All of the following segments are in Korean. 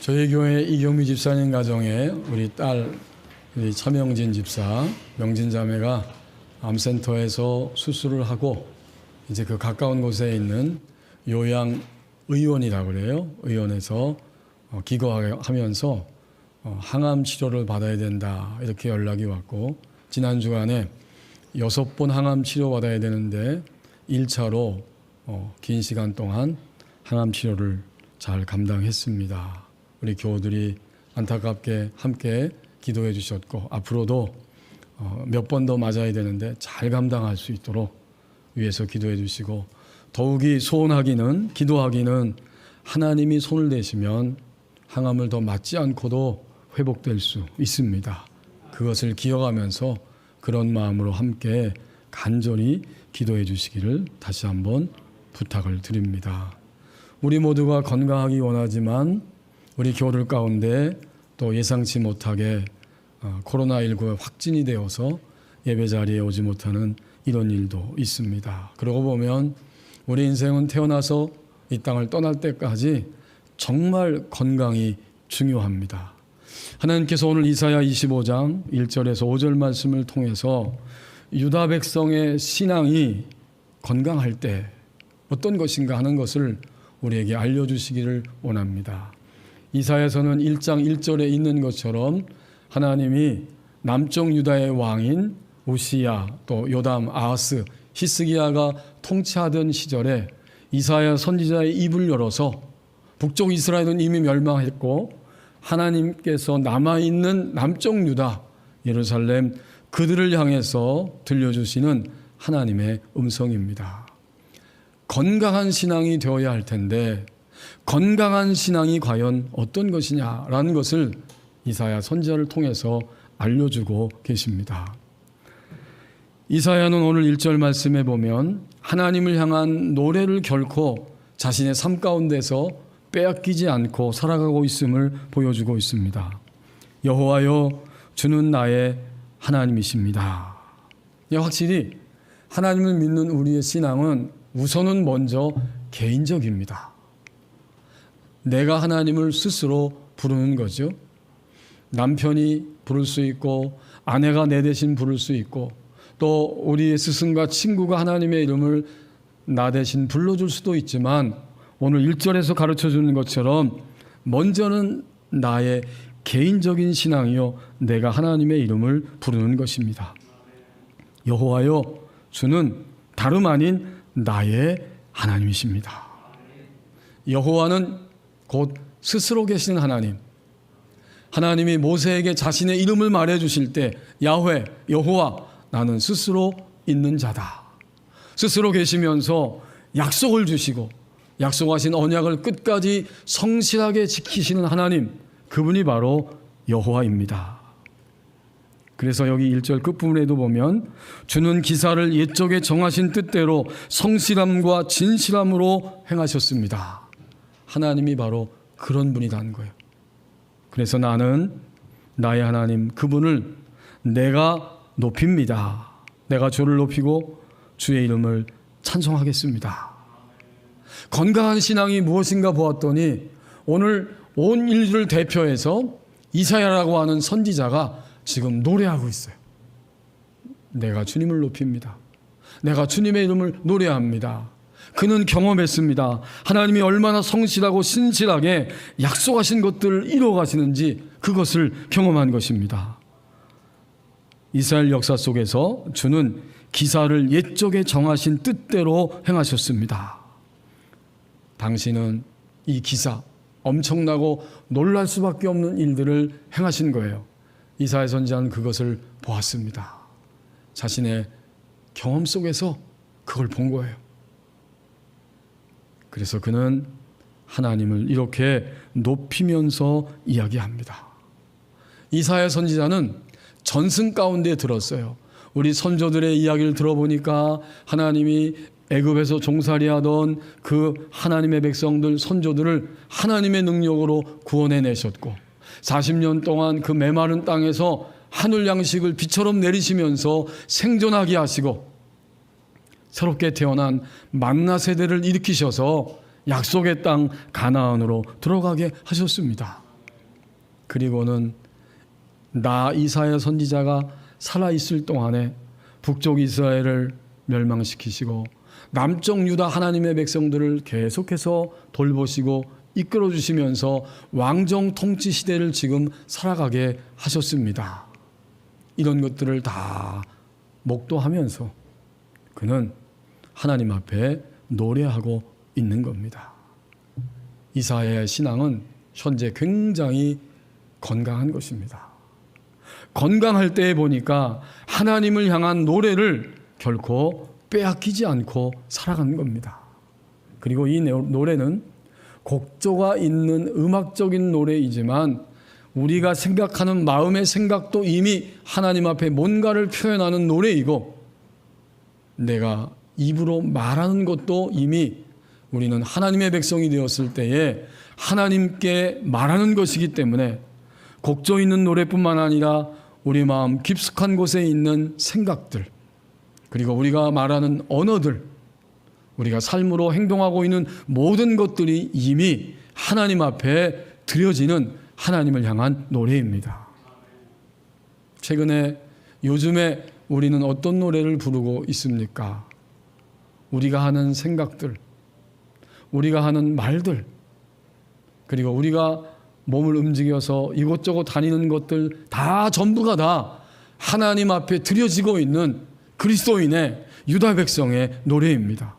저희 교회 이경미 집사님 가정에 우리 딸 우리 차명진 집사, 명진 자매가 암센터에서 수술을 하고 이제 그 가까운 곳에 있는 요양 의원이라고 그래요. 의원에서 기거하면서 항암 치료를 받아야 된다 이렇게 연락이 왔고, 지난 주간에 6번 항암 치료 받아야 되는데 1차로 긴 시간 동안 항암 치료를 잘 감당했습니다. 우리 교우들이 안타깝게 함께 기도해 주셨고, 앞으로도 몇 번 더 맞아야 되는데 잘 감당할 수 있도록 위해서 기도해 주시고, 더욱이 소원하기는, 기도하기는 하나님이 손을 대시면 항암을 더 맞지 않고도 회복될 수 있습니다. 그것을 기억하면서 그런 마음으로 함께 간절히 기도해 주시기를 다시 한번 부탁을 드립니다. 우리 모두가 건강하기 원하지만 우리 교우들 가운데 또 예상치 못하게 코로나19에 확진이 되어서 예배 자리에 오지 못하는 이런 일도 있습니다. 그러고 보면 우리 인생은 태어나서 이 땅을 떠날 때까지 정말 건강이 중요합니다. 하나님께서 오늘 이사야 25장 1절에서 5절 말씀을 통해서 유다 백성의 신앙이 건강할 때 어떤 것인가 하는 것을 우리에게 알려주시기를 원합니다. 이사야서는 1장 1절에 있는 것처럼 하나님이 남쪽 유다의 왕인 우시야, 또 요담, 아하스, 히스기야가 통치하던 시절에 이사야 선지자의 입을 열어서 북쪽 이스라엘은 이미 멸망했고 하나님께서 남아있는 남쪽 유다, 예루살렘, 그들을 향해서 들려주시는 하나님의 음성입니다. 건강한 신앙이 되어야 할 텐데 건강한 신앙이 과연 어떤 것이냐라는 것을 이사야 선지자를 통해서 알려주고 계십니다. 이사야는 오늘 1절 말씀에 보면 하나님을 향한 노래를 결코 자신의 삶 가운데서 빼앗기지 않고 살아가고 있음을 보여주고 있습니다. 여호와여, 주는 나의 하나님이십니다. 확실히 하나님을 믿는 우리의 신앙은 우선은 먼저 개인적입니다. 내가 하나님을 스스로 부르는 거죠. 남편이 부를 수 있고 아내가 내 대신 부를 수 있고 또 우리의 스승과 친구가 하나님의 이름을 나 대신 불러줄 수도 있지만 오늘 1절에서 가르쳐주는 것처럼 먼저는 나의 개인적인 신앙이요 내가 하나님의 이름을 부르는 것입니다. 여호와여, 주는 다름 아닌 나의 하나님이십니다. 여호와는 곧 스스로 계시는 하나님. 하나님이 모세에게 자신의 이름을 말해주실 때 야훼, 여호와, 나는 스스로 있는 자다. 스스로 계시면서 약속을 주시고 약속하신 언약을 끝까지 성실하게 지키시는 하나님, 그분이 바로 여호와입니다. 그래서 여기 1절 끝부분에도 보면 주는 기사를 옛적에 정하신 뜻대로 성실함과 진실함으로 행하셨습니다. 하나님이 바로 그런 분이라는 거예요. 그래서 나는 나의 하나님 그분을 내가 높입니다. 내가 주를 높이고 주의 이름을 찬송하겠습니다. 건강한 신앙이 무엇인가 보았더니 오늘 온 인류를 대표해서 이사야라고 하는 선지자가 지금 노래하고 있어요. 내가 주님을 높입니다. 내가 주님의 이름을 노래합니다. 그는 경험했습니다. 하나님이 얼마나 성실하고 신실하게 약속하신 것들을 이루어가시는지 그것을 경험한 것입니다. 이스라엘 역사 속에서 주는 기사를 옛적에 정하신 뜻대로 행하셨습니다. 당신은 이 기사, 엄청나고 놀랄 수밖에 없는 일들을 행하신 거예요. 이사야 선지자는 그것을 보았습니다. 자신의 경험 속에서 그걸 본 거예요. 그래서 그는 하나님을 이렇게 높이면서 이야기합니다. 이사야 선지자는 전승 가운데 들었어요. 우리 선조들의 이야기를 들어보니까 하나님이 애굽에서 종살이하던 그 하나님의 백성들, 선조들을 하나님의 능력으로 구원해 내셨고 40년 동안 그 메마른 땅에서 하늘 양식을 비처럼 내리시면서 생존하게 하시고 새롭게 태어난 만나 세대를 일으키셔서 약속의 땅 가나안으로 들어가게 하셨습니다. 그리고는 나 이사야 선지자가 살아있을 동안에 북쪽 이스라엘을 멸망시키시고 남쪽 유다 하나님의 백성들을 계속해서 돌보시고 이끌어 주시면서 왕정 통치 시대를 지금 살아가게 하셨습니다. 이런 것들을 다 목도하면서 그는 하나님 앞에 노래하고 있는 겁니다. 이사야의 신앙은 현재 굉장히 건강한 것입니다. 건강할 때에 보니까 하나님을 향한 노래를 결코 빼앗기지 않고 살아가는 겁니다. 그리고 이 노래는 곡조가 있는 음악적인 노래이지만 우리가 생각하는 마음의 생각도 이미 하나님 앞에 뭔가를 표현하는 노래이고, 내가 입으로 말하는 것도 이미 우리는 하나님의 백성이 되었을 때에 하나님께 말하는 것이기 때문에 곡조 있는 노래뿐만 아니라 우리 마음 깊숙한 곳에 있는 생각들, 그리고 우리가 말하는 언어들, 우리가 삶으로 행동하고 있는 모든 것들이 이미 하나님 앞에 드려지는 하나님을 향한 노래입니다. 최근에 요즘에 우리는 어떤 노래를 부르고 있습니까? 우리가 하는 생각들, 우리가 하는 말들, 그리고 우리가 몸을 움직여서 이곳저곳 다니는 것들 다 전부가 다 하나님 앞에 드려지고 있는 그리스도인의 유다 백성의 노래입니다.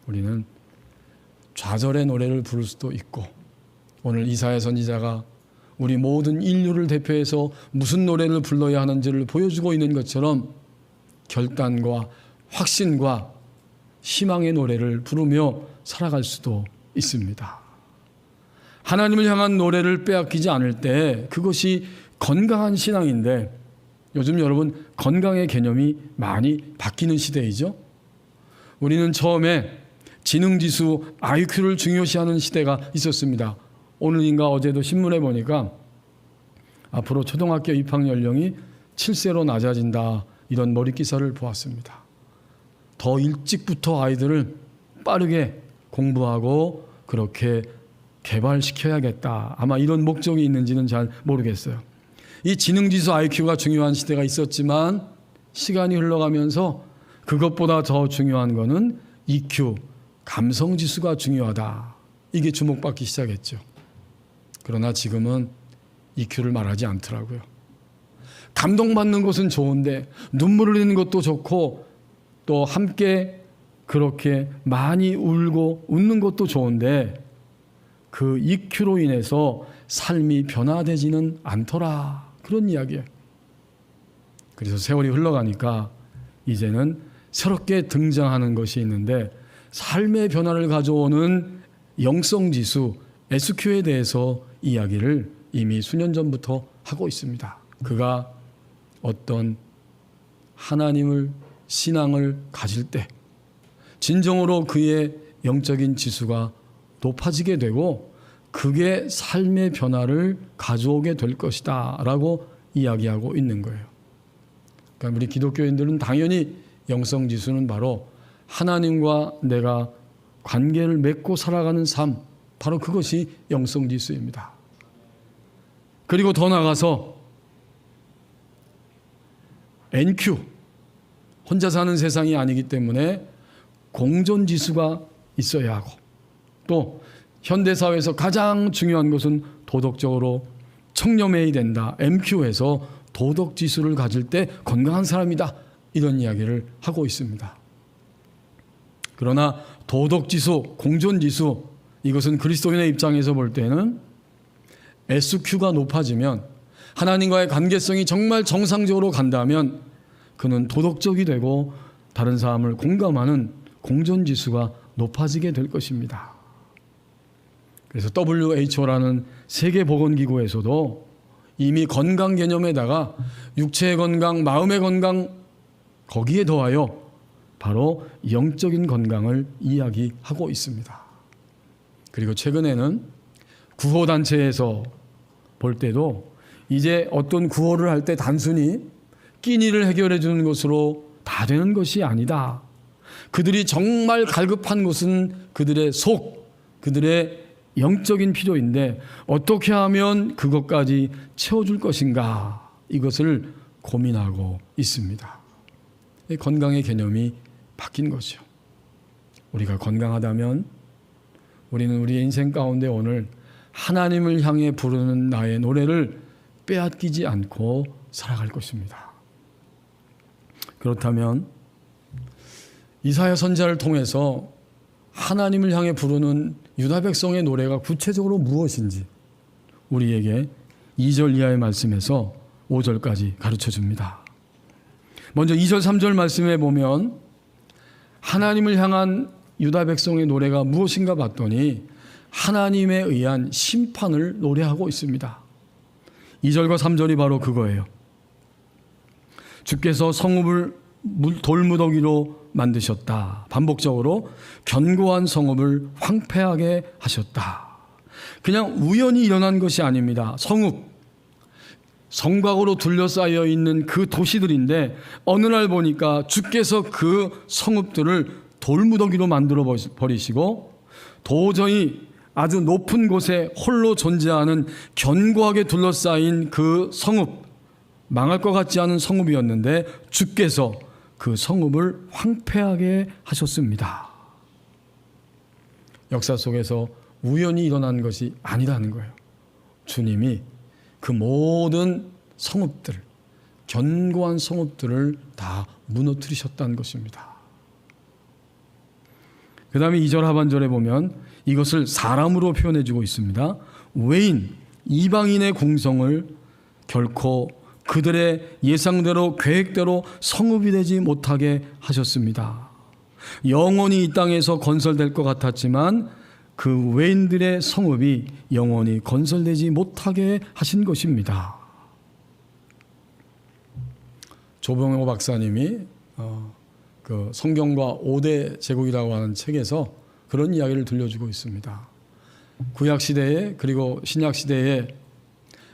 우리는 좌절의 노래를 부를 수도 있고, 오늘 이사야 선지자가 우리 모든 인류를 대표해서 무슨 노래를 불러야 하는지를 보여주고 있는 것처럼 결단과 확신과 희망의 노래를 부르며 살아갈 수도 있습니다. 하나님을 향한 노래를 빼앗기지 않을 때 그것이 건강한 신앙인데, 요즘 여러분 건강의 개념이 많이 바뀌는 시대이죠. 우리는 처음에 지능지수 IQ를 중요시하는 시대가 있었습니다. 오늘인가 어제도 신문에 보니까 앞으로 초등학교 입학 연령이 7세로 낮아진다, 이런 머리 기사를 보았습니다. 더 일찍부터 아이들을 빠르게 공부하고 그렇게 개발시켜야겠다, 아마 이런 목적이 있는지는 잘 모르겠어요. 이 지능지수 IQ가 중요한 시대가 있었지만 시간이 흘러가면서 그것보다 더 중요한 거는 EQ, 감성지수가 중요하다, 이게 주목받기 시작했죠. 그러나 지금은 EQ를 말하지 않더라고요. 감동받는 것은 좋은데, 눈물을 흘리는 것도 좋고, 또 함께 그렇게 많이 울고 웃는 것도 좋은데 그 EQ로 인해서 삶이 변화되지는 않더라, 그런 이야기예요. 그래서 세월이 흘러가니까 이제는 새롭게 등장하는 것이 있는데, 삶의 변화를 가져오는 영성지수 SQ에 대해서 이야기를 이미 수년 전부터 하고 있습니다. 그가 어떤 하나님을, 신앙을 가질 때 진정으로 그의 영적인 지수가 높아지게 되고 그게 삶의 변화를 가져오게 될 것이다 라고 이야기하고 있는 거예요. 그러니까 우리 기독교인들은 당연히 영성지수는 바로 하나님과 내가 관계를 맺고 살아가는 삶, 바로 그것이 영성지수입니다. 그리고 더 나아가서 NQ, 혼자 사는 세상이 아니기 때문에 공존지수가 있어야 하고, 또 현대사회에서 가장 중요한 것은 도덕적으로 청렴해야 된다, MQ에서 도덕지수를 가질 때 건강한 사람이다, 이런 이야기를 하고 있습니다. 그러나 도덕지수, 공존지수, 이것은 그리스도인의 입장에서 볼 때는 SQ가 높아지면, 하나님과의 관계성이 정말 정상적으로 간다면 그는 도덕적이 되고 다른 사람을 공감하는 공존지수가 높아지게 될 것입니다. 그래서 WHO라는 세계보건기구에서도 이미 건강 개념에다가 육체의 건강, 마음의 건강, 거기에 더하여 바로 영적인 건강을 이야기하고 있습니다. 그리고 최근에는 구호단체에서 볼 때도 이제 어떤 구호를 할 때 단순히 끼니를 해결해 주는 것으로 다 되는 것이 아니다. 그들이 정말 갈급한 것은 그들의 속, 그들의 영적인 필요인데 어떻게 하면 그것까지 채워줄 것인가, 이것을 고민하고 있습니다. 건강의 개념이 바뀐 거죠. 우리가 건강하다면 우리는 우리의 인생 가운데 오늘 하나님을 향해 부르는 나의 노래를 빼앗기지 않고 살아갈 것입니다. 그렇다면 이사야 선지자를 통해서 하나님을 향해 부르는 유다 백성의 노래가 구체적으로 무엇인지 우리에게 2절 이하의 말씀에서 5절까지 가르쳐 줍니다. 먼저 2절 3절 말씀에 보면 하나님을 향한 유다 백성의 노래가 무엇인가 봤더니 하나님에 의한 심판을 노래하고 있습니다. 2절과 3절이 바로 그거예요. 주께서 성읍을 돌무더기로 만드셨다. 반복적으로 견고한 성읍을 황폐하게 하셨다. 그냥 우연히 일어난 것이 아닙니다. 성곽으로 둘러싸여 있는 그 도시들인데 어느 날 보니까 주께서 그 성읍들을 돌무더기로 만들어 버리시고 도저히 아주 높은 곳에 홀로 존재하는 견고하게 둘러싸인 그 성읍, 망할 것 같지 않은 성읍이었는데 주께서 그 성읍을 황폐하게 하셨습니다. 역사 속에서 우연히 일어난 것이 아니라는 거예요. 주님이 그 모든 성읍들, 견고한 성읍들을 다 무너뜨리셨다는 것입니다. 그 다음에 2절 하반절에 보면 이것을 사람으로 표현해 주고 있습니다. 외인, 이방인의 궁성을 결코 그들의 예상대로 계획대로 성읍이 되지 못하게 하셨습니다. 영원히 이 땅에서 건설될 것 같았지만 그 외인들의 성읍이 영원히 건설되지 못하게 하신 것입니다. 조병호 박사님이 그 성경과 5대 제국이라고 하는 책에서 그런 이야기를 들려주고 있습니다. 구약시대에 그리고 신약시대에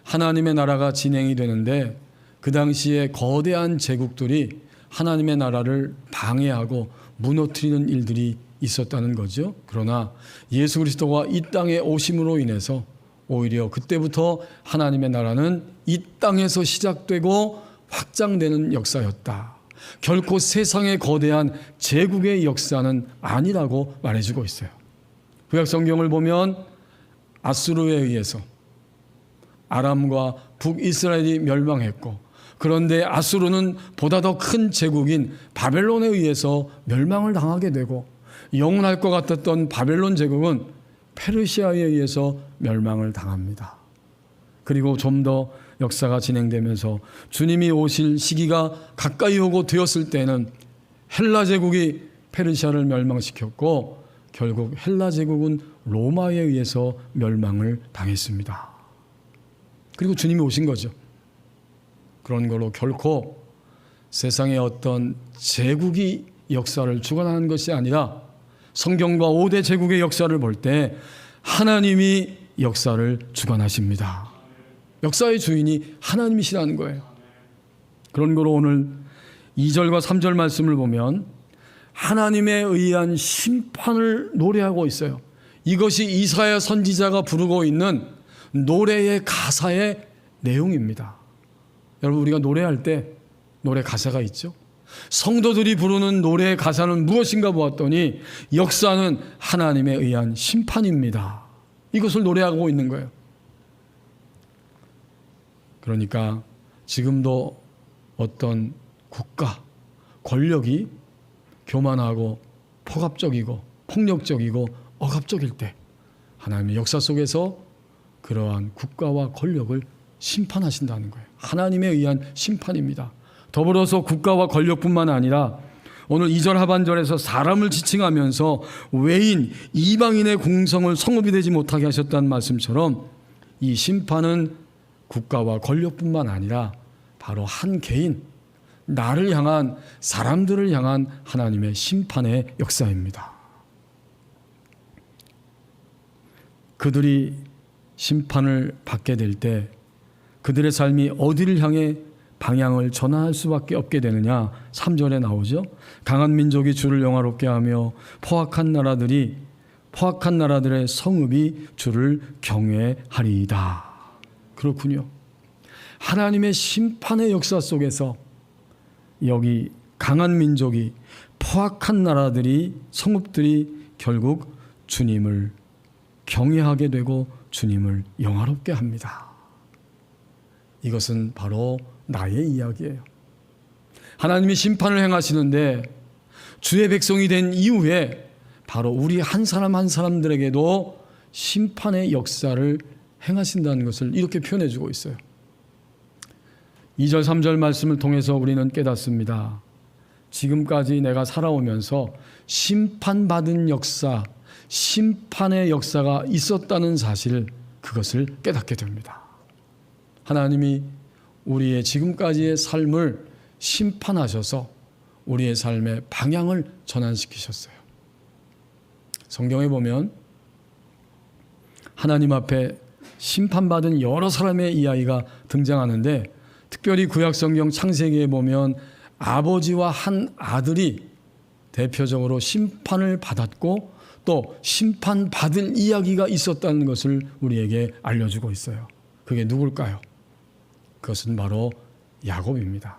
하나님의 나라가 진행이 되는데 그 당시에 거대한 제국들이 하나님의 나라를 방해하고 무너뜨리는 일들이 있었다는 거죠. 그러나 예수 그리스도가 이 땅에 오심으로 인해서 오히려 그때부터 하나님의 나라는 이 땅에서 시작되고 확장되는 역사였다. 결코 세상의 거대한 제국의 역사는 아니라고 말해주고 있어요. 구약 성경을 보면 아수르에 의해서 아람과 북이스라엘이 멸망했고, 그런데 아수르는 보다 더 큰 제국인 바벨론에 의해서 멸망을 당하게 되고, 영원할 것 같았던 바벨론 제국은 페르시아에 의해서 멸망을 당합니다. 그리고 좀 더 역사가 진행되면서 주님이 오실 시기가 가까이 오고 되었을 때는 헬라 제국이 페르시아를 멸망시켰고 결국 헬라 제국은 로마에 의해서 멸망을 당했습니다. 그리고 주님이 오신 거죠. 그런 걸로 결코 세상의 어떤 제국이 역사를 주관하는 것이 아니라 성경과 5대 제국의 역사를 볼 때 하나님이 역사를 주관하십니다. 역사의 주인이 하나님이시라는 거예요. 그런 거로 오늘 2절과 3절 말씀을 보면 하나님에 의한 심판을 노래하고 있어요. 이것이 이사야 선지자가 부르고 있는 노래의 가사의 내용입니다. 여러분, 우리가 노래할 때 노래 가사가 있죠. 성도들이 부르는 노래의 가사는 무엇인가 보았더니 역사는 하나님에 의한 심판입니다. 이것을 노래하고 있는 거예요. 그러니까 지금도 어떤 국가, 권력이 교만하고 포갑적이고 폭력적이고 억압적일 때 하나님의 역사 속에서 그러한 국가와 권력을 심판하신다는 거예요. 하나님에 의한 심판입니다. 더불어서 국가와 권력뿐만 아니라 오늘 2절 하반절에서 사람을 지칭하면서 외인, 이방인의 궁성을 성읍이 되지 못하게 하셨다는 말씀처럼 이 심판은 국가와 권력뿐만 아니라 바로 한 개인, 나를 향한, 사람들을 향한 하나님의 심판의 역사입니다. 그들이 심판을 받게 될 때 그들의 삶이 어디를 향해 방향을 전환할 수밖에 없게 되느냐. 3절에 나오죠. 강한 민족이 주를 영화롭게 하며 포악한 나라들이 포악한 나라들의 성읍이 주를 경외하리이다. 그렇군요. 하나님의 심판의 역사 속에서 여기 강한 민족이, 포악한 나라들이, 성읍들이 결국 주님을 경외하게 되고 주님을 영화롭게 합니다. 이것은 바로 나의 이야기예요. 하나님이 심판을 행하시는데 주의 백성이 된 이후에 바로 우리 한 사람 한 사람들에게도 심판의 역사를 행하신다는 것을 이렇게 표현해 주고 있어요. 2절 3절 말씀을 통해서 우리는 깨닫습니다. 지금까지 내가 살아오면서 심판받은 역사, 심판의 역사가 있었다는 사실, 그것을 깨닫게 됩니다. 하나님이 우리의 지금까지의 삶을 심판하셔서 우리의 삶의 방향을 전환시키셨어요. 성경에 보면 하나님 앞에 심판받은 여러 사람의 이야기가 등장하는데, 특별히 구약성경 창세기에 보면 아버지와 한 아들이 대표적으로 심판을 받았고 또 심판받을 이야기가 있었다는 것을 우리에게 알려주고 있어요. 그게 누굴까요? 그것은 바로 야곱입니다.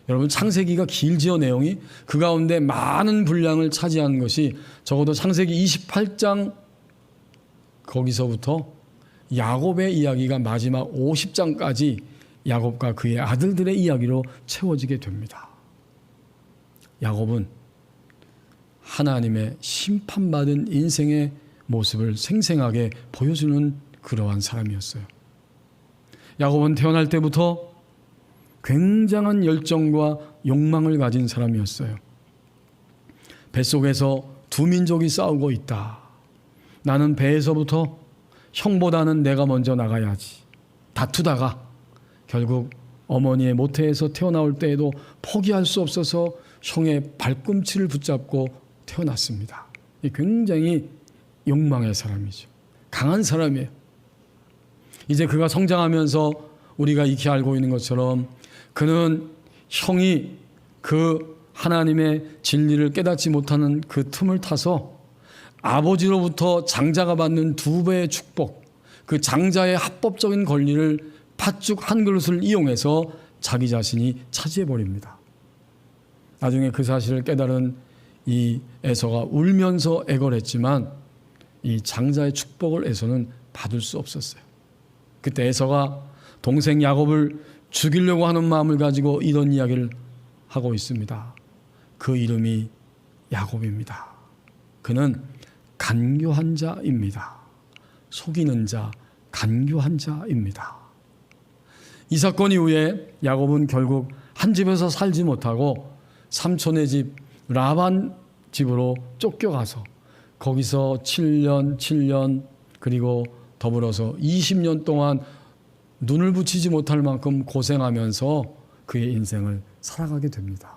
여러분, 창세기가 길지요. 내용이 그 가운데 많은 분량을 차지하는 것이 적어도 창세기 28장, 거기서부터 야곱의 이야기가 마지막 50장까지 야곱과 그의 아들들의 이야기로 채워지게 됩니다. 야곱은 하나님의 심판받은 인생의 모습을 생생하게 보여주는 그러한 사람이었어요. 야곱은 태어날 때부터 굉장한 열정과 욕망을 가진 사람이었어요. 뱃속에서 두 민족이 싸우고 있다. 나는 배에서부터 형보다는 내가 먼저 나가야지. 다투다가 결국 어머니의 모태에서 태어나올 때에도 포기할 수 없어서 형의 발꿈치를 붙잡고 태어났습니다. 굉장히 욕망의 사람이죠. 강한 사람이에요. 이제 그가 성장하면서 우리가 익히 알고 있는 것처럼 그는 형이 그 하나님의 진리를 깨닫지 못하는 그 틈을 타서 아버지로부터 장자가 받는 2배의 축복, 그 장자의 합법적인 권리를 팥죽 한 그릇을 이용해서 자기 자신이 차지해버립니다. 나중에 그 사실을 깨달은 이 에서가 울면서 애걸했지만 이 장자의 축복을 에서는 받을 수 없었어요. 그때 에서가 동생 야곱을 죽이려고 하는 마음을 가지고 이런 이야기를 하고 있습니다. 그 이름이 야곱입니다. 그는 간교한 자입니다. 속이는 자, 간교한 자입니다. 이 사건 이후에 야곱은 결국 한 집에서 살지 못하고 삼촌의 집 라반 집으로 쫓겨가서 거기서 7년 그리고 더불어서 20년 동안 눈을 붙이지 못할 만큼 고생하면서 그의 인생을 살아가게 됩니다.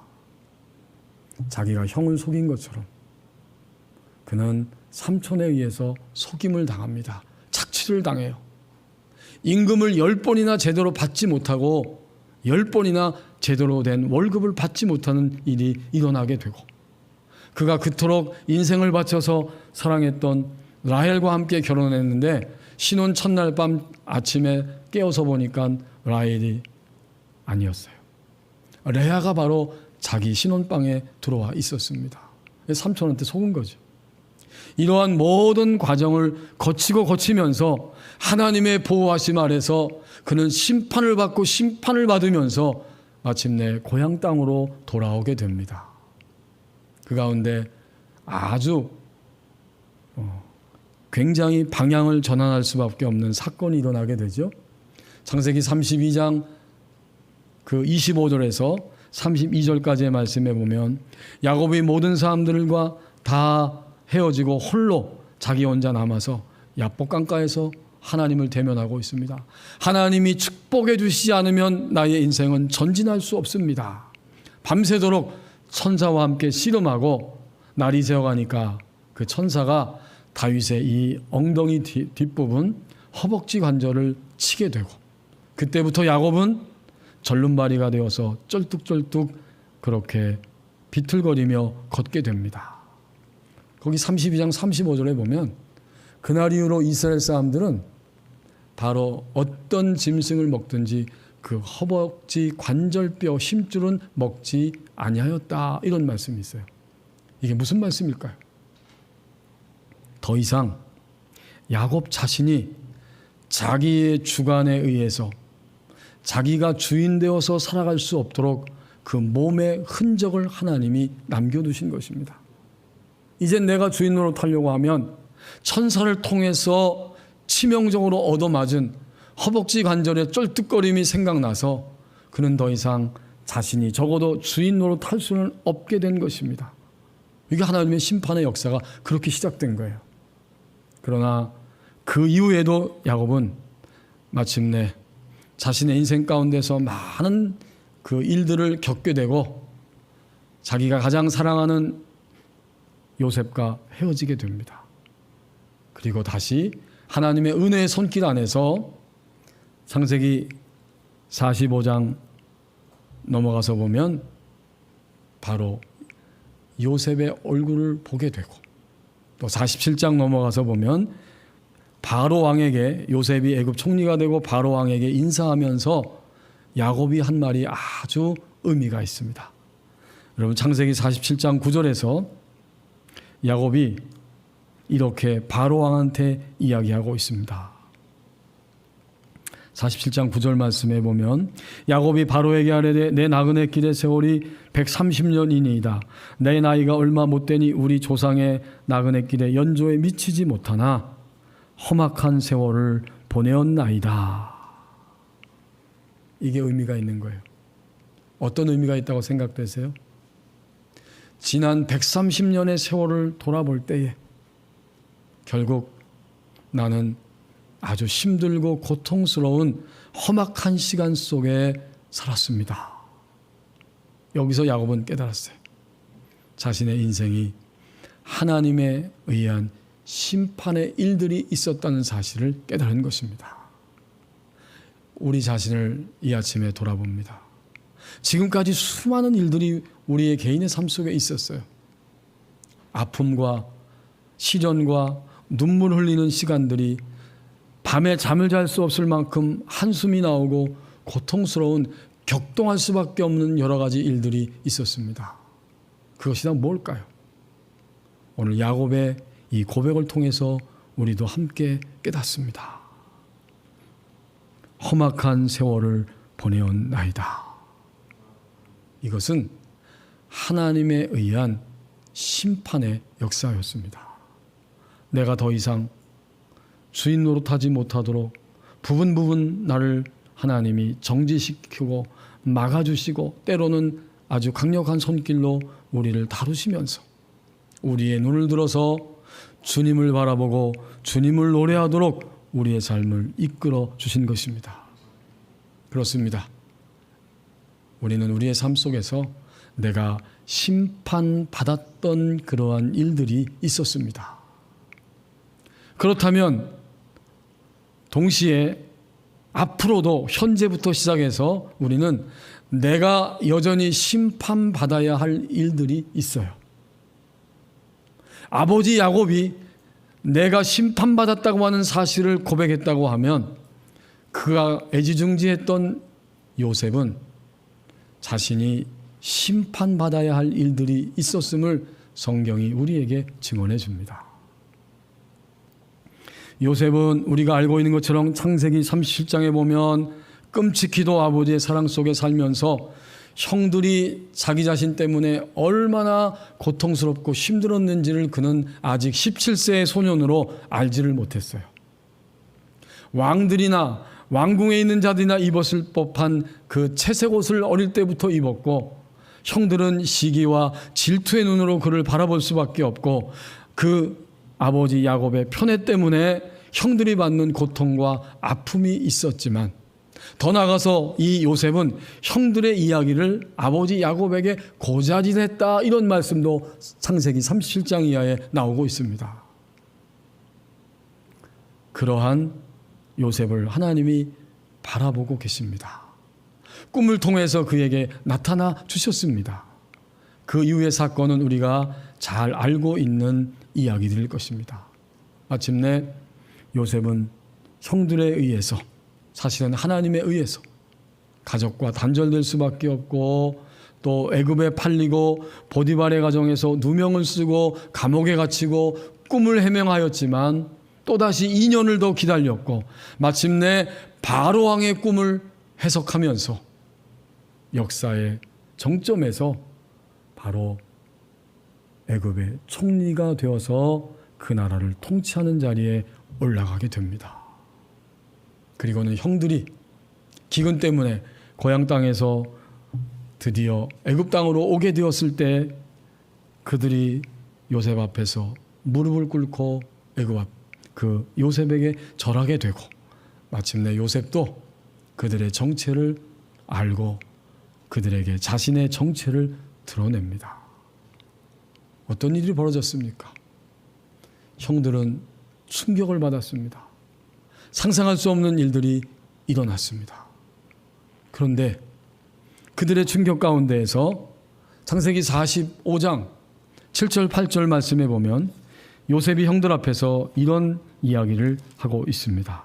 자기가 형을 속인 것처럼 그는 삼촌에 의해서 속임을 당합니다. 착취를 당해요. 임금을 10번이나 제대로 받지 못하고 10번이나 제대로 된 월급을 받지 못하는 일이 일어나게 되고, 그가 그토록 인생을 바쳐서 사랑했던 라헬과 함께 결혼했는데 신혼 첫날 밤 아침에 깨어서 보니까 라헬이 아니었어요. 레아가 바로 자기 신혼방에 들어와 있었습니다. 삼촌한테 속은 거죠. 이러한 모든 과정을 거치면서 하나님의 보호하심 아래서 그는 심판을 받고 심판을 받으면서 마침내 고향 땅으로 돌아오게 됩니다. 그 가운데 아주 굉장히 방향을 전환할 수밖에 없는 사건이 일어나게 되죠. 창세기 32장 그 25절에서 32절까지의 말씀에 보면 야곱이 모든 사람들과 다 헤어지고 홀로 자기 혼자 남아서 야복 강가에서 하나님을 대면하고 있습니다. 하나님이 축복해 주시지 않으면 나의 인생은 전진할 수 없습니다. 밤새도록 천사와 함께 씨름하고 날이 새어가니까 그 천사가 다윗의 이 엉덩이 뒷부분 허벅지 관절을 치게 되고, 그때부터 야곱은 절름발이가 되어서 쩔뚝쩔뚝 그렇게 비틀거리며 걷게 됩니다. 거기 32장 35절에 보면 그날 이후로 이스라엘 사람들은 바로 어떤 짐승을 먹든지 그 허벅지 관절뼈 힘줄은 먹지 아니하였다, 이런 말씀이 있어요. 이게 무슨 말씀일까요? 더 이상 야곱 자신이 자기의 주관에 의해서 자기가 주인 되어서 살아갈 수 없도록 그 몸의 흔적을 하나님이 남겨두신 것입니다. 이제 내가 주인 노릇하려고 하면 천사를 통해서 치명적으로 얻어맞은 허벅지 관절의 쩔뚝거림이 생각나서 그는 더 이상 자신이 적어도 주인 노릇할 수는 없게 된 것입니다. 이게 하나님의 심판의 역사가 그렇게 시작된 거예요. 그러나 그 이후에도 야곱은 마침내 자신의 인생 가운데서 많은 그 일들을 겪게 되고 자기가 가장 사랑하는 요셉과 헤어지게 됩니다. 그리고 다시 하나님의 은혜의 손길 안에서 창세기 45장 넘어가서 보면 바로 요셉의 얼굴을 보게 되고, 또 47장 넘어가서 보면 바로 왕에게, 요셉이 애굽 총리가 되고 바로 왕에게 인사하면서 야곱이 한 말이 아주 의미가 있습니다. 여러분, 창세기 47장 9절에서 야곱이 이렇게 바로 왕한테 이야기하고 있습니다. 47장 9절 말씀에 보면 야곱이 바로에게 아뢰되 내 나그네 길의 세월이 130년이니이다. 내 나이가 얼마 못되니 우리 조상의 나그네 길의 연조에 미치지 못하나 험악한 세월을 보내었나이다. 이게 의미가 있는 거예요. 어떤 의미가 있다고 생각되세요? 지난 130년의 세월을 돌아볼 때에 결국 나는 아주 힘들고 고통스러운 험악한 시간 속에 살았습니다. 여기서 야곱은 깨달았어요. 자신의 인생이 하나님에 의한 심판의 일들이 있었다는 사실을 깨달은 것입니다. 우리 자신을 이 아침에 돌아봅니다. 지금까지 수많은 일들이 우리의 개인의 삶 속에 있었어요. 아픔과 시련과 눈물 흘리는 시간들이, 밤에 잠을 잘 수 없을 만큼 한숨이 나오고 고통스러운, 격동할 수밖에 없는 여러 가지 일들이 있었습니다. 그것이 다 뭘까요? 오늘 야곱의 이 고백을 통해서 우리도 함께 깨닫습니다. 험악한 세월을 보내온 나이다. 이것은 하나님에 의한 심판의 역사였습니다. 내가 더 이상 주인 노릇하지 못하도록 부분 나를 하나님이 정지시키고 막아주시고 때로는 아주 강력한 손길로 우리를 다루시면서 우리의 눈을 들어서 주님을 바라보고 주님을 노래하도록 우리의 삶을 이끌어 주신 것입니다. 그렇습니다. 우리는 우리의 삶 속에서 내가 심판받았던 그러한 일들이 있었습니다. 그렇다면 동시에 앞으로도 현재부터 시작해서 우리는 내가 여전히 심판받아야 할 일들이 있어요. 아버지 야곱이 내가 심판받았다고 하는 사실을 고백했다고 하면 그가 애지중지했던 요셉은 자신이 심판받아야 할 일들이 있었음을 성경이 우리에게 증언해 줍니다. 요셉은 우리가 알고 있는 것처럼 창세기 37장에 보면 끔찍히도 아버지의 사랑 속에 살면서 형들이 자기 자신 때문에 얼마나 고통스럽고 힘들었는지를 그는 아직 17세의 소년으로 알지를 못했어요. 왕들이나 왕궁에 있는 자들이나 입었을 법한 그 채색 옷을 어릴 때부터 입었고, 형들은 시기와 질투의 눈으로 그를 바라볼 수밖에 없고, 그 아버지 야곱의 편애 때문에 형들이 받는 고통과 아픔이 있었지만, 더 나아가서 이 요셉은 형들의 이야기를 아버지 야곱에게 고자질했다, 이런 말씀도 창세기 37장 이하에 나오고 있습니다. 그러한 요셉을 하나님이 바라보고 계십니다. 꿈을 통해서 그에게 나타나 주셨습니다. 그 이후의 사건은 우리가 잘 알고 있는 이야기들일 것입니다. 마침내 요셉은 형들에 의해서, 사실은 하나님에 의해서 가족과 단절될 수밖에 없고, 또 애굽에 팔리고 보디발의 가정에서 누명을 쓰고 감옥에 갇히고 꿈을 해명하였지만 또다시 2년을 더 기다렸고, 마침내 바로 왕의 꿈을 해석하면서 역사의 정점에서 바로 애굽의 총리가 되어서 그 나라를 통치하는 자리에 올라가게 됩니다. 그리고는 형들이 기근 때문에 고향 땅에서 드디어 애굽 땅으로 오게 되었을 때 그들이 요셉 앞에서 무릎을 꿇고 그 요셉에게 절하게 되고, 마침내 요셉도 그들의 정체를 알고 그들에게 자신의 정체를 드러냅니다. 어떤 일이 벌어졌습니까? 형들은 충격을 받았습니다. 상상할 수 없는 일들이 일어났습니다. 그런데 그들의 충격 가운데에서 창세기 45장 7절 8절 말씀에 보면 요셉이 형들 앞에서 이런 이야기를 하고 있습니다.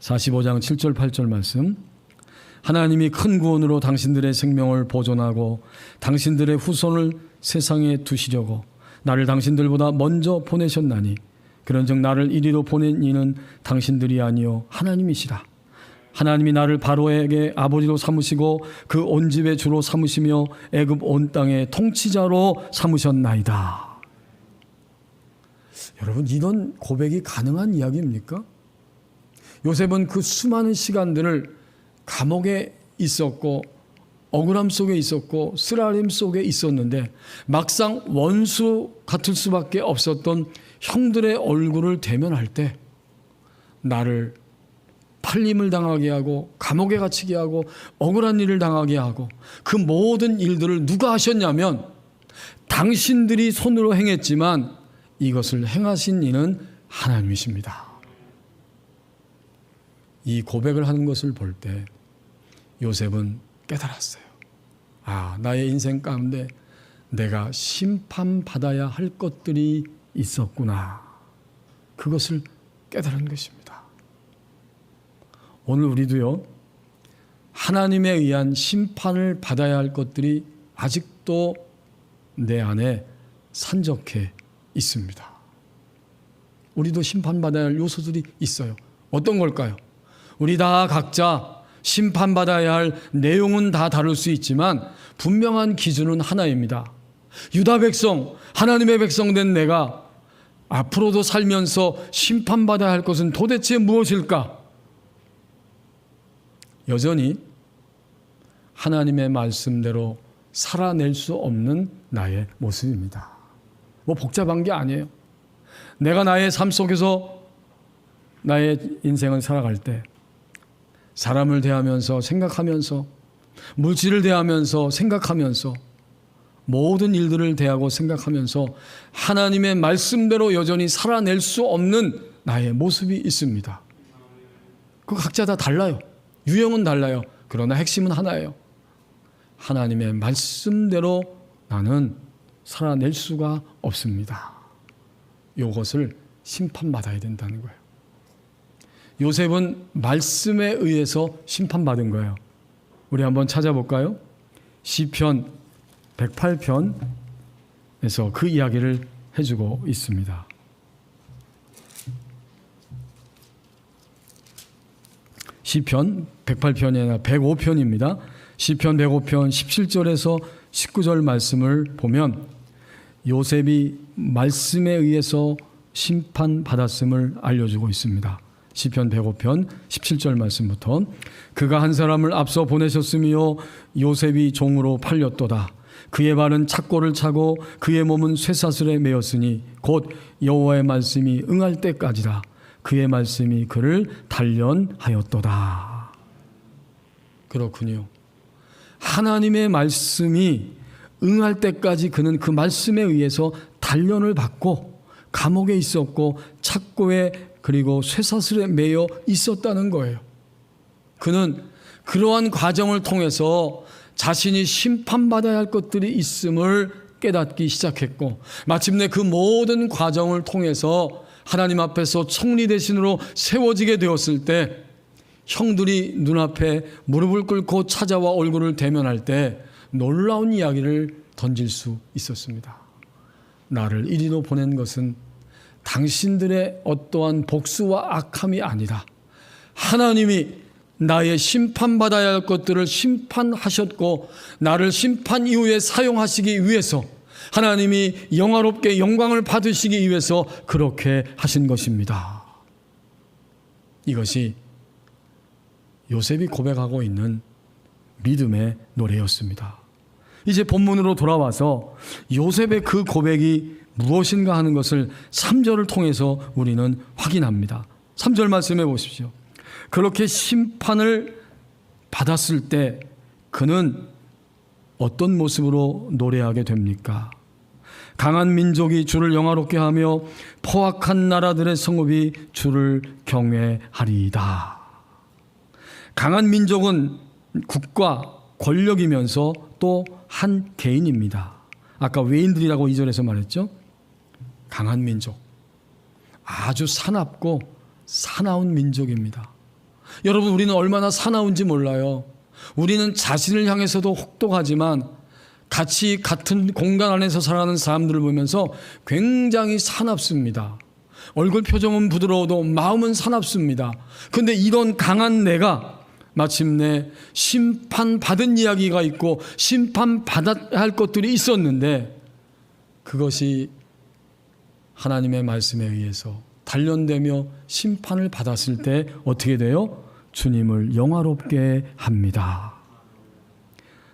45장 7절 8절 말씀. 하나님이 큰 구원으로 당신들의 생명을 보존하고 당신들의 후손을 세상에 두시려고 나를 당신들보다 먼저 보내셨나니, 그런즉 나를 이리로 보낸 이는 당신들이 아니요 하나님이시라. 하나님이 나를 바로에게 아버지로 삼으시고 그 온 집의 주로 삼으시며 애굽 온 땅의 통치자로 삼으셨나이다. 여러분, 이런 고백이 가능한 이야기입니까? 요셉은 그 수많은 시간들을 감옥에 있었고 억울함 속에 있었고 쓰라림 속에 있었는데, 막상 원수 같을 수밖에 없었던 형들의 얼굴을 대면할 때 나를 팔림을 당하게 하고 감옥에 갇히게 하고 억울한 일을 당하게 하고, 그 모든 일들을 누가 하셨냐면 당신들이 손으로 행했지만 이것을 행하신 이는 하나님이십니다. 이 고백을 하는 것을 볼 때 요셉은 깨달았어요. 나의 인생 가운데 내가 심판받아야 할 것들이 있었구나. 그것을 깨달은 것입니다. 오늘 우리도요, 하나님에 의한 심판을 받아야 할 것들이 아직도 내 안에 산적해 있습니다. 우리도 심판받아야 할 요소들이 있어요. 어떤 걸까요? 우리 다 각자 심판받아야 할 내용은 다 다를 수 있지만 분명한 기준은 하나입니다. 유다 백성, 하나님의 백성 된 내가 앞으로도 살면서 심판받아야 할 것은 도대체 무엇일까? 여전히 하나님의 말씀대로 살아낼 수 없는 나의 모습입니다. 뭐 복잡한 게 아니에요. 내가 나의 삶 속에서 나의 인생을 살아갈 때 사람을 대하면서 생각하면서, 물질을 대하면서 생각하면서, 모든 일들을 대하고 생각하면서 하나님의 말씀대로 여전히 살아낼 수 없는 나의 모습이 있습니다. 그 각자 다 달라요. 유형은 달라요. 그러나 핵심은 하나예요. 하나님의 말씀대로 나는 살아낼 수가 없습니다. 이것을 심판받아야 된다는 거예요. 요셉은 말씀에 의해서 심판받은 거예요. 우리 한번 찾아볼까요? 시편 108편에서 그 이야기를 해주고 있습니다. 시편 108편이 아니라 105편입니다. 시편 105편 17절에서 19절 말씀을 보면 요셉이 말씀에 의해서 심판받았음을 알려주고 있습니다. 시편 105편 17절 말씀부터 그가 한 사람을 앞서 보내셨으며 요셉이 종으로 팔렸도다. 그의 발은 착고를 차고 그의 몸은 쇠사슬에 매였으니 곧 여호와의 말씀이 응할 때까지라. 그의 말씀이 그를 단련하였도다. 그렇군요. 하나님의 말씀이 응할 때까지 그는 그 말씀에 의해서 단련을 받고 감옥에 있었고 착고에 그리고 쇠사슬에 매여 있었다는 거예요. 그는 그러한 과정을 통해서 자신이 심판받아야 할 것들이 있음을 깨닫기 시작했고, 마침내 그 모든 과정을 통해서 하나님 앞에서 총리 대신으로 세워지게 되었을 때, 형들이 눈앞에 무릎을 꿇고 찾아와 얼굴을 대면할 때 놀라운 이야기를 던질 수 있었습니다. 나를 이리로 보낸 것은 당신들의 어떠한 복수와 악함이 아니다. 하나님이 나의 심판받아야 할 것들을 심판하셨고, 나를 심판 이후에 사용하시기 위해서, 하나님이 영화롭게 영광을 받으시기 위해서 그렇게 하신 것입니다. 이것이 요셉이 고백하고 있는 믿음의 노래였습니다. 이제 본문으로 돌아와서 요셉의 그 고백이 무엇인가 하는 것을 3절을 통해서 우리는 확인합니다. 3절 말씀해 보십시오. 그렇게 심판을 받았을 때 그는 어떤 모습으로 노래하게 됩니까? 강한 민족이 주를 영화롭게 하며 포악한 나라들의 성읍이 주를 경외하리이다. 강한 민족은 국가, 권력이면서 또 한 개인입니다. 아까 외인들이라고 2절에서 말했죠. 강한 민족, 아주 사납고 사나운 민족입니다. 여러분, 우리는 얼마나 사나운지 몰라요. 우리는 자신을 향해서도 혹독하지만 같이 같은 공간 안에서 살아가는 사람들을 보면서 굉장히 사납습니다. 얼굴 표정은 부드러워도 마음은 사납습니다. 그런데 이런 강한 내가 마침내 심판받은 이야기가 있고 심판받아야 할 것들이 있었는데, 그것이 하나님의 말씀에 의해서 단련되며 심판을 받았을 때 어떻게 돼요? 주님을 영화롭게 합니다.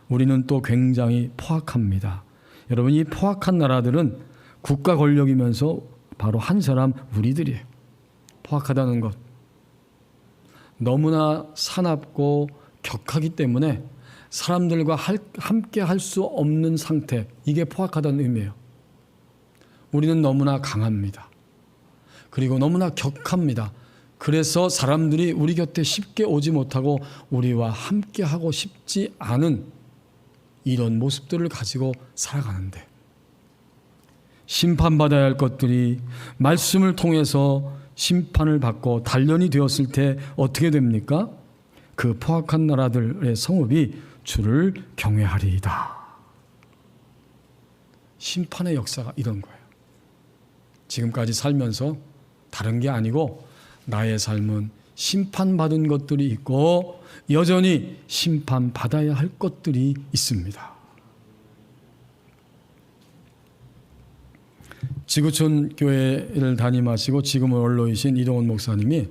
우리는 또 굉장히 포악합니다. 여러분, 이 포악한 나라들은 국가 권력이면서 바로 한 사람, 우리들이에요. 포악하다는 것, 너무나 사납고 격하기 때문에 사람들과 함께 할 수 없는 상태, 이게 포악하다는 의미예요. 우리는 너무나 강합니다. 그리고 너무나 격합니다. 그래서 사람들이 우리 곁에 쉽게 오지 못하고 우리와 함께 하고 싶지 않은 이런 모습들을 가지고 살아가는데, 심판받아야 할 것들이 말씀을 통해서 심판을 받고 단련이 되었을 때 어떻게 됩니까? 그 포악한 나라들의 성읍이 주를 경외하리이다. 심판의 역사가 이런 거예요. 지금까지 살면서 다른 게 아니고 나의 삶은 심판받은 것들이 있고 여전히 심판받아야 할 것들이 있습니다. 지구촌 교회를 담임하시고 지금은 원로이신 이동원 목사님이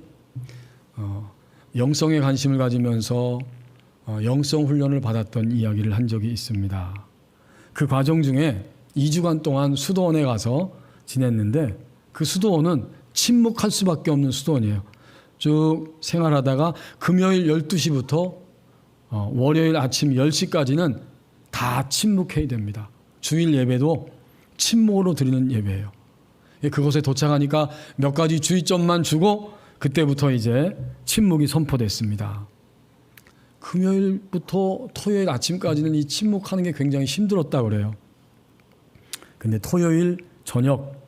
영성에 관심을 가지면서 영성 훈련을 받았던 이야기를 한 적이 있습니다. 그 과정 중에 2주간 동안 수도원에 가서 지냈는데, 그 수도원은 침묵할 수밖에 없는 수도원이에요. 쭉 생활하다가 금요일 12시부터 월요일 아침 10시까지는 다 침묵해야 됩니다. 주일 예배도 침묵으로 드리는 예배예요. 그곳에 도착하니까 몇 가지 주의점만 주고 그때부터 이제 침묵이 선포됐습니다. 금요일부터 토요일 아침까지는 이 침묵하는 게 굉장히 힘들었다고 그래요. 근데 토요일 저녁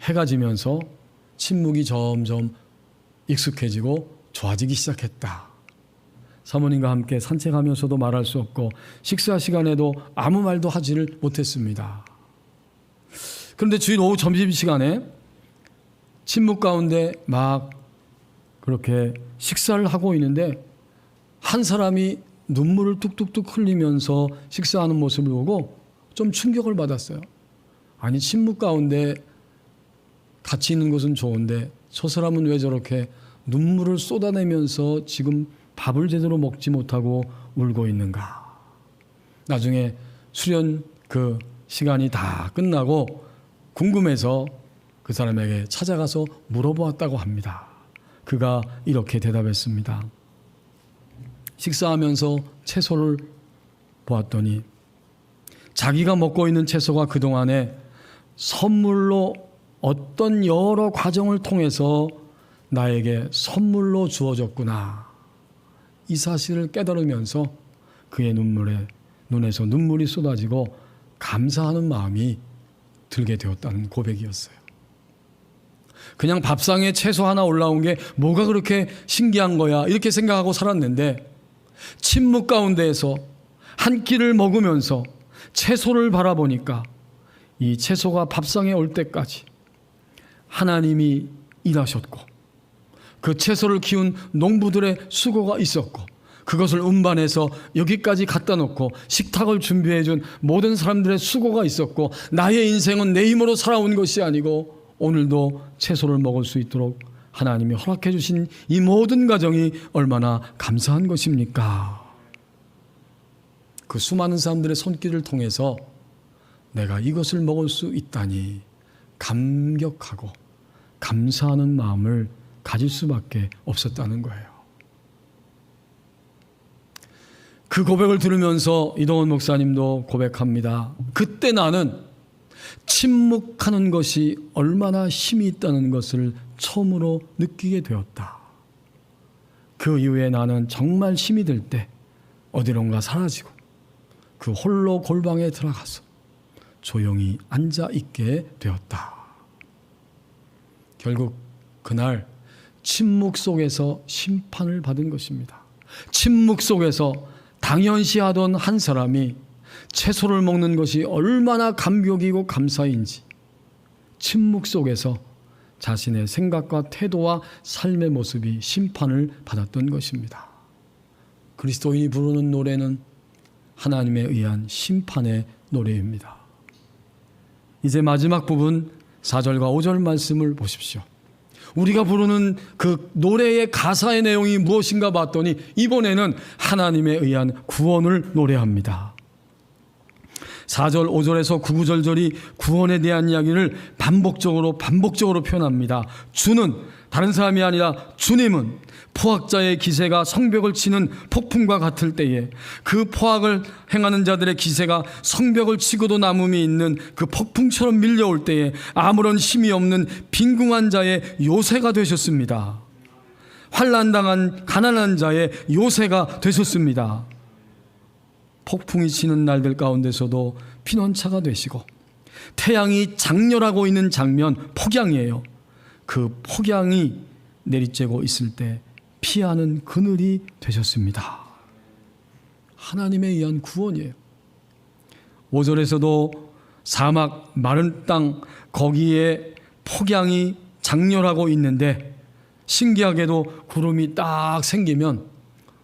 해가 지면서 침묵이 점점 익숙해지고 좋아지기 시작했다. 사모님과 함께 산책하면서도 말할 수 없고 식사 시간에도 아무 말도 하지를 못했습니다. 그런데 주일 오후 점심시간에 침묵 가운데 막 그렇게 식사를 하고 있는데 한 사람이 눈물을 뚝뚝뚝 흘리면서 식사하는 모습을 보고 좀 충격을 받았어요. 아니, 침묵 가운데 같이 있는 것은 좋은데 저 사람은 왜 저렇게 눈물을 쏟아내면서 지금 밥을 제대로 먹지 못하고 울고 있는가. 나중에 수련 그 시간이 다 끝나고 궁금해서 그 사람에게 찾아가서 물어보았다고 합니다. 그가 이렇게 대답했습니다. 식사하면서 채소를 보았더니 자기가 먹고 있는 채소가 그동안에 선물로 어떤 여러 과정을 통해서 나에게 선물로 주어졌구나. 이 사실을 깨달으면서 그의 눈에서 눈물이 쏟아지고 감사하는 마음이 들게 되었다는 고백이었어요. 그냥 밥상에 채소 하나 올라온 게 뭐가 그렇게 신기한 거야 이렇게 생각하고 살았는데, 침묵 가운데에서 한 끼를 먹으면서 채소를 바라보니까 이 채소가 밥상에 올 때까지 하나님이 일하셨고, 그 채소를 키운 농부들의 수고가 있었고, 그것을 운반해서 여기까지 갖다 놓고 식탁을 준비해 준 모든 사람들의 수고가 있었고, 나의 인생은 내 힘으로 살아온 것이 아니고 오늘도 채소를 먹을 수 있도록 하나님이 허락해 주신 이 모든 과정이 얼마나 감사한 것입니까? 그 수많은 사람들의 손길을 통해서 내가 이것을 먹을 수 있다니 감격하고 감사하는 마음을 가질 수밖에 없었다는 거예요. 그 고백을 들으면서 이동원 목사님도 고백합니다. 그때 나는 침묵하는 것이 얼마나 힘이 있다는 것을 처음으로 느끼게 되었다. 그 이후에 나는 정말 힘이 들 때 어디론가 사라지고 그 홀로 골방에 들어가서 조용히 앉아 있게 되었다. 결국 그날 침묵 속에서 심판을 받은 것입니다. 침묵 속에서 당연시하던 한 사람이 채소를 먹는 것이 얼마나 감격이고 감사인지 침묵 속에서 자신의 생각과 태도와 삶의 모습이 심판을 받았던 것입니다. 그리스도인이 부르는 노래는 하나님에 의한 심판의 노래입니다. 이제 마지막 부분 4절과 5절 말씀을 보십시오. 우리가 부르는 그 노래의 가사의 내용이 무엇인가 봤더니 이번에는 하나님에 의한 구원을 노래합니다. 4절, 5절에서 9, 9절이 구원에 대한 이야기를 반복적으로 표현합니다. 주는, 다른 사람이 아니라 주님은 포악자의 기세가 성벽을 치는 폭풍과 같을 때에, 그 포악을 행하는 자들의 기세가 성벽을 치고도 남음이 있는 그 폭풍처럼 밀려올 때에 아무런 힘이 없는 빈궁한 자의 요새가 되셨습니다. 환난당한 가난한 자의 요새가 되셨습니다. 폭풍이 치는 날들 가운데서도 피난처가 되시고, 태양이 장렬하고 있는 장면, 폭양이에요. 그 폭양이 내리쬐고 있을 때 피하는 그늘이 되셨습니다. 하나님에 의한 구원이에요. 5절에서도 사막, 마른 땅, 거기에 폭양이 장렬하고 있는데 신기하게도 구름이 딱 생기면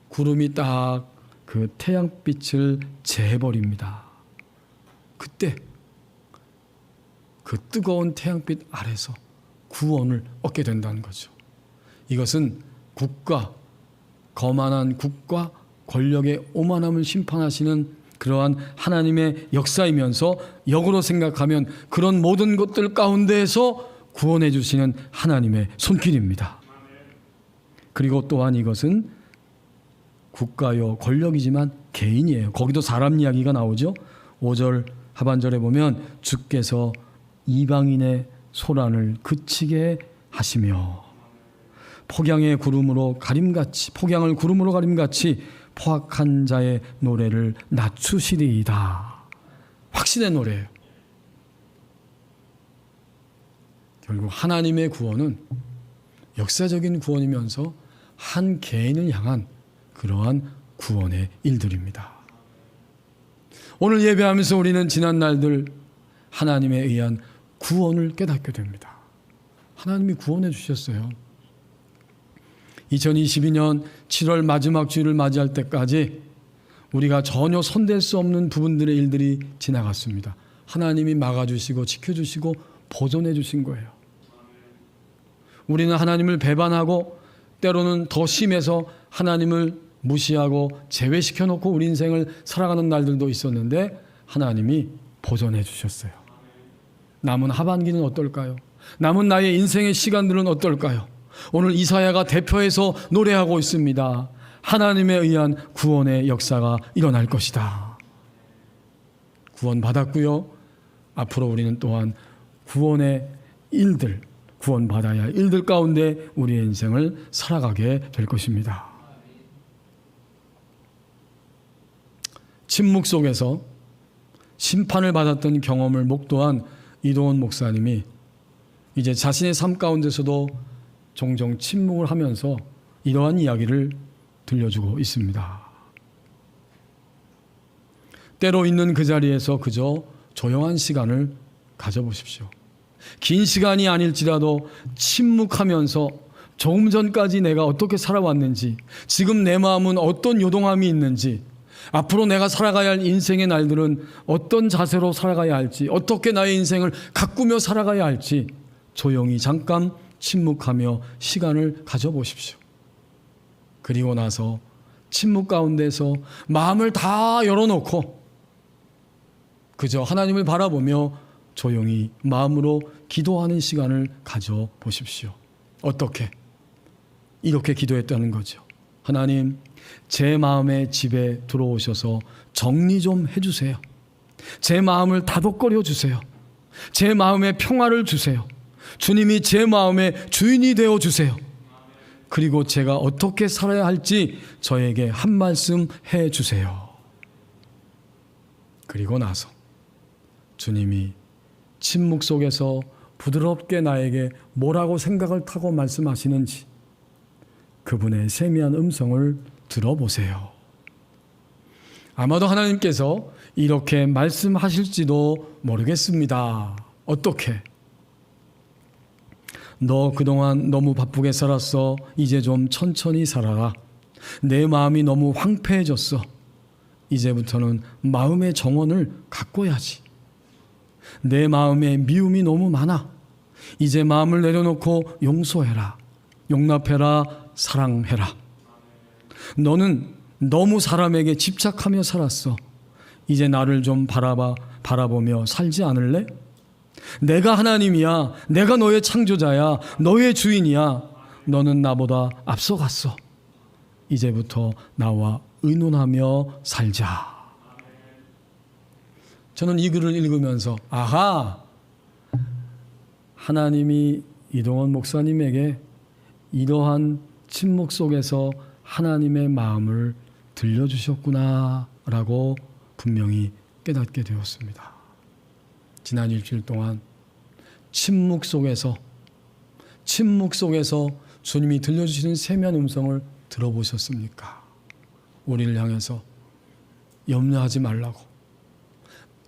구름이 딱 그 태양빛을 재버립니다. 그때 그 뜨거운 태양빛 아래서 구원을 얻게 된다는 거죠. 이것은 국가, 거만한 국가, 권력의 오만함을 심판하시는 그러한 하나님의 역사이면서 역으로 생각하면 그런 모든 것들 가운데에서 구원해 주시는 하나님의 손길입니다. 그리고 또한 이것은 국가요, 권력이지만 개인이에요. 거기도 사람 이야기가 나오죠. 5절 하반절에 보면 주께서 이방인의 소란을 그치게 하시며 폭양을 구름으로 가림같이 포악한 자의 노래를 낮추시리이다. 확신의 노래예요. 결국 하나님의 구원은 역사적인 구원이면서 한 개인을 향한 그러한 구원의 일들입니다. 오늘 예배하면서 우리는 지난 날들 하나님에 의한 구원을 깨닫게 됩니다. 하나님이 구원해 주셨어요. 2022년 7월 마지막 주일을 맞이할 때까지 우리가 전혀 손댈 수 없는 부분들의 일들이 지나갔습니다. 하나님이 막아주시고 지켜주시고 보존해 주신 거예요. 우리는 하나님을 배반하고 때로는 더 심해서 하나님을 무시하고 제외시켜 놓고 우리 인생을 살아가는 날들도 있었는데 하나님이 보존해 주셨어요. 남은 하반기는 어떨까요? 남은 나의 인생의 시간들은 어떨까요? 오늘 이사야가 대표해서 노래하고 있습니다. 하나님에 의한 구원의 역사가 일어날 것이다. 구원 받았고요. 앞으로 우리는 또한 구원의 일들, 구원받아야 할 일들 가운데 우리의 인생을 살아가게 될 것입니다. 침묵 속에서 심판을 받았던 경험을 목도한 이동원 목사님이 이제 자신의 삶 가운데서도 종종 침묵을 하면서 이러한 이야기를 들려주고 있습니다. 때로 있는 그 자리에서 그저 조용한 시간을 가져보십시오. 긴 시간이 아닐지라도 침묵하면서 조금 전까지 내가 어떻게 살아왔는지, 지금 내 마음은 어떤 요동함이 있는지, 앞으로 내가 살아가야 할 인생의 날들은 어떤 자세로 살아가야 할지, 어떻게 나의 인생을 가꾸며 살아가야 할지 조용히 잠깐 침묵하며 시간을 가져보십시오. 그리고 나서 침묵 가운데서 마음을 다 열어놓고 그저 하나님을 바라보며 조용히 마음으로 기도하는 시간을 가져보십시오. 어떻게? 이렇게 기도했다는 거죠. 하나님, 제 마음의 집에 들어오셔서 정리 좀 해주세요. 제 마음을 다독거려 주세요. 제 마음에 평화를 주세요. 주님이 제 마음의 주인이 되어 주세요. 그리고 제가 어떻게 살아야 할지 저에게 한 말씀 해 주세요. 그리고 나서 주님이 침묵 속에서 부드럽게 나에게 뭐라고 생각을 타고 말씀하시는지 그분의 세미한 음성을 들어보세요. 아마도 하나님께서 이렇게 말씀하실지도 모르겠습니다. 어떻게? 너 그동안 너무 바쁘게 살았어. 이제 좀 천천히 살아라. 내 마음이 너무 황폐해졌어. 이제부터는 마음의 정원을 가꿔야지. 내 마음에 미움이 너무 많아. 이제 마음을 내려놓고 용서해라. 용납해라. 사랑해라. 너는 너무 사람에게 집착하며 살았어. 이제 나를 좀 바라보며 살지 않을래? 내가 하나님이야. 내가 너의 창조자야. 너의 주인이야. 너는 나보다 앞서갔어. 이제부터 나와 의논하며 살자. 저는 이 글을 읽으면서 아하, 하나님이 이동원 목사님에게 이러한 침묵 속에서 하나님의 마음을 들려주셨구나 라고 분명히 깨닫게 되었습니다. 지난 일주일 동안 침묵 속에서 주님이 들려주시는 세미한 음성을 들어보셨습니까? 우리를 향해서 염려하지 말라고,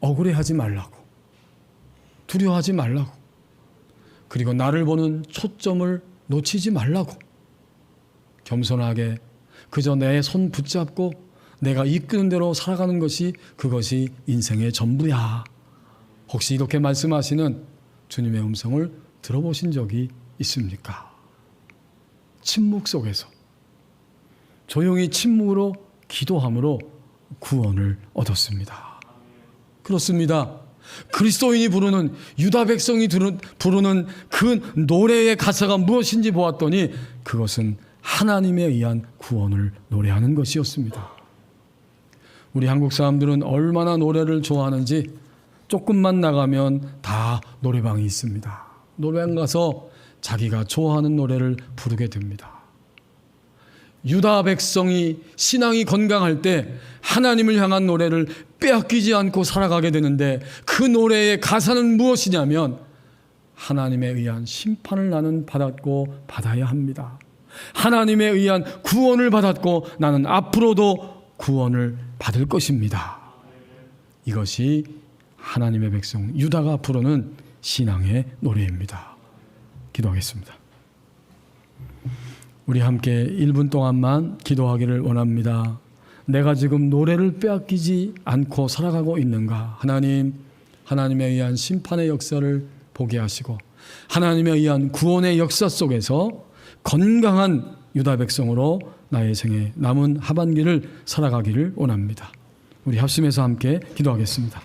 억울해하지 말라고, 두려워하지 말라고, 그리고 나를 보는 초점을 놓치지 말라고, 겸손하게 그저 내 손 붙잡고 내가 이끄는 대로 살아가는 것이 그것이 인생의 전부야. 혹시 이렇게 말씀하시는 주님의 음성을 들어보신 적이 있습니까? 침묵 속에서 조용히 침묵으로 기도함으로 구원을 얻었습니다. 그렇습니다. 그리스도인이 부르는, 유다 백성이 부르는 그 노래의 가사가 무엇인지 보았더니 그것은 하나님에 의한 구원을 노래하는 것이었습니다. 우리 한국 사람들은 얼마나 노래를 좋아하는지 조금만 나가면 다 노래방이 있습니다. 노래방 가서 자기가 좋아하는 노래를 부르게 됩니다. 유다 백성이 신앙이 건강할 때 하나님을 향한 노래를 빼앗기지 않고 살아가게 되는데 그 노래의 가사는 무엇이냐면 하나님에 의한 심판을 나는 받았고 받아야 합니다. 하나님에 의한 구원을 받았고 나는 앞으로도 구원을 받을 것입니다. 이것이 하나님의 백성 유다가 부르는 신앙의 노래입니다. 기도하겠습니다. 우리 함께 1분 동안만 기도하기를 원합니다. 내가 지금 노래를 빼앗기지 않고 살아가고 있는가? 하나님, 하나님에 의한 심판의 역사를 보게 하시고 하나님에 의한 구원의 역사 속에서 건강한 유다 백성으로 나의 생에 남은 하반기를 살아가기를 원합니다. 우리 합심해서 함께 기도하겠습니다.